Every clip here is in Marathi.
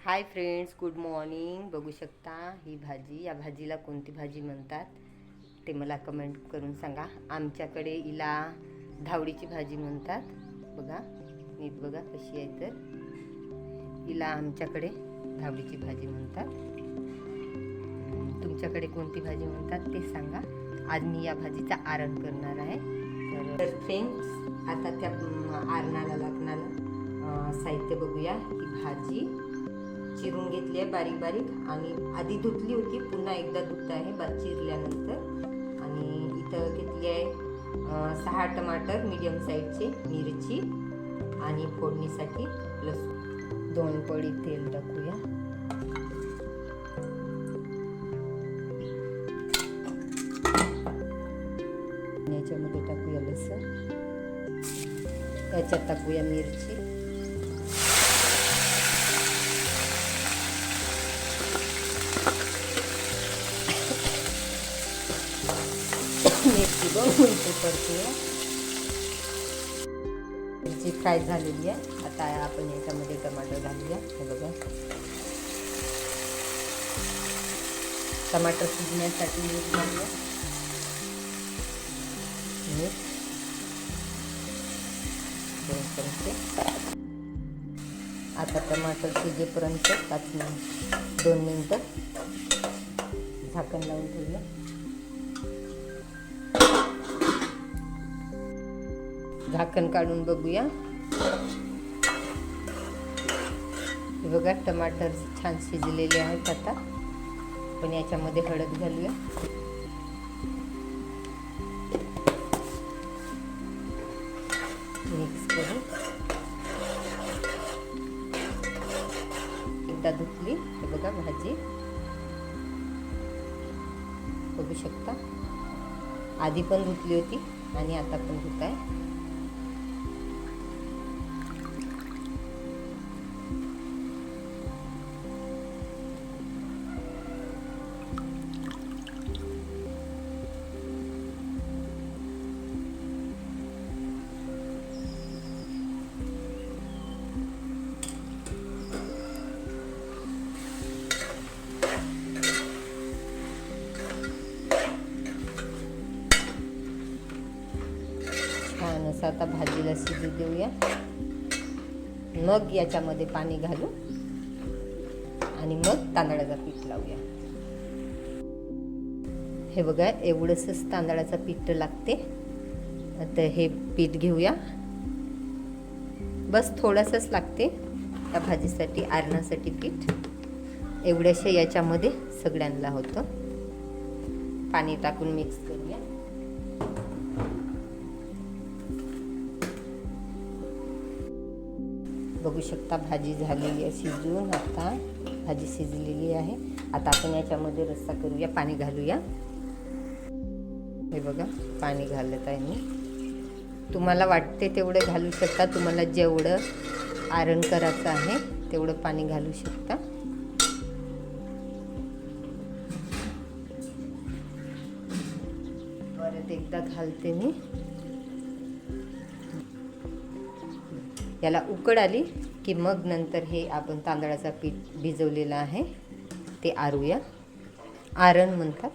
Hi friends, good morning. बघू शकता ही भाजी, या भाजीला कोणती भाजी म्हणतात ते मला कमेंट करून सांगा. आमच्याकडे हिला धावडीची भाजी म्हणतात. बघा नीट बघा कशी आहे. तर हिला आमच्याकडे धावडीची भाजी म्हणतात. तुमच्याकडे कोणती भाजी म्हणतात ते सांगा. आज मी या भाजीचा आरण करणार आहे. तर फ्रेंड्स, आता त्या आरणाला लागणारं साहित्य बघूया. ही भाजी चिरून घेतली आहे बारीक बारीक, आणि आधी धुतली होती, पुन्हा एकदा धुत आहे चिरल्यानंतर. आणि इथं घेतली आहे 6 टमाटर मीडियम साईजचे, मिरची, आणि फोडणीसाठी लसूण. 2 पळी तेल टाकूया. याच्यामध्ये टाकूया लसूण, याच्यात टाकूया मिरची, मिरची बघून परतूया. मिरची फ्राय झालेली आहे. आता आपण याच्यामध्ये टमाटर घालूया. हे बघा, टमाटर शिजण्यासाठी मीठ घालूया. मीठ 2 चमचे. आता टमाटर शिजेपर्यंत 2 मिनिटं झाकण लावून ठेवूया. झाकण काढून बघूया. हे बघा, टमाटर छान शिजलेले आहेत. आता पण याच्यामध्ये हळद घालूया. मिक्स करू. एकदा धुतली. हे बघा भाजी बघू शकता. आधी पण धुतली होती आणि आता पण धुत आहे. छान असं आता भाजीला शिजू देऊया. मग याच्यामध्ये पाणी घालू आणि मग तांदळाचं पीठ लावूया. हे बघा, एवढंसंच तांदळाचं पीठ लागते. आता हे पीठ घेऊया. बस थोडंसंच लागते त्या भाजीसाठी, आरणासाठी पीठ. एवढ्याशा याच्यामध्ये सगळ्यांना होतं. पाणी टाकून मिक्स करूया. बघू शकता भाजी झालेली आहे शिजून. आता भाजी शिजलेली आहे. आता आपण याच्यामध्ये रस्सा करूया. पाणी घालूया. हे बघा, पाणी घालत आहे मी. तुम्हाला वाटते तेवढं घालू शकता. तुम्हाला जेवढं आरण करायचं आहे तेवढं पाणी घालू शकता. परत एकदा घालते मी. याला उकड आली की मग नंतर हे आपण तांदळाचं पीठ भिजवलेलं आहे ते आरूया. आरण म्हणतात.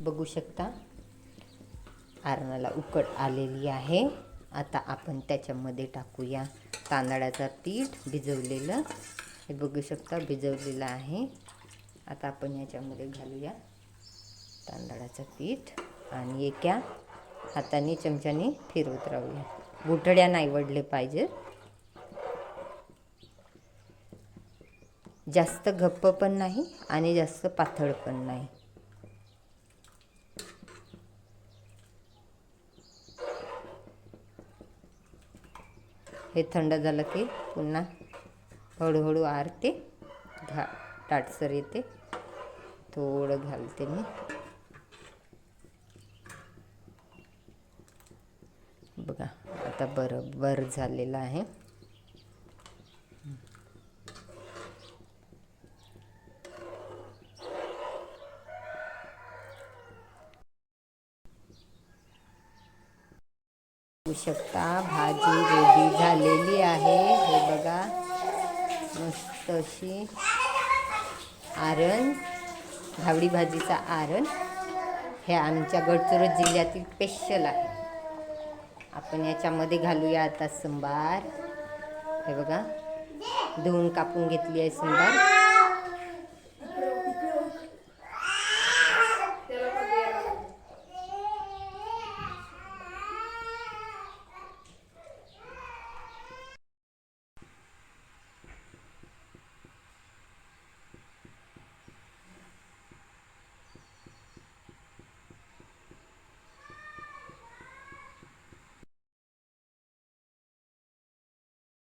बघू शकता आरणाला उकड आलेली आहे. आता आपण त्याच्यामध्ये टाकूया तांदळाचं पीठ भिजवलेलं. हे बघू शकता भिजवलेलं आहे. आता आपण याच्यामध्ये घालूया तांदळाचं पीठ आणि एका हाताने चमच्याने फिरवत राहूया. गुठळ्या नाही वडले पाहिजे. जास्त घप्प पण नाही आणि जास्त पातळ पण नाही. हे थंड झालं की पुन्हा हळूहळू आरते, ताटसर येते. थोडं घालते मी. बघा आता बरोबर झालेलं आहे. बघू शकता भाजी रेडी झालेली आहे. हे बघा मस्त अशी आरण, घावडी भाजीचा आरण हे आमच्या गडचिरोली जिल्ह्यातील स्पेशल आहे. आपण याच्यामध्ये घालूया आता संबार. हे बघा धुवून कापून घेतली आहे संबार.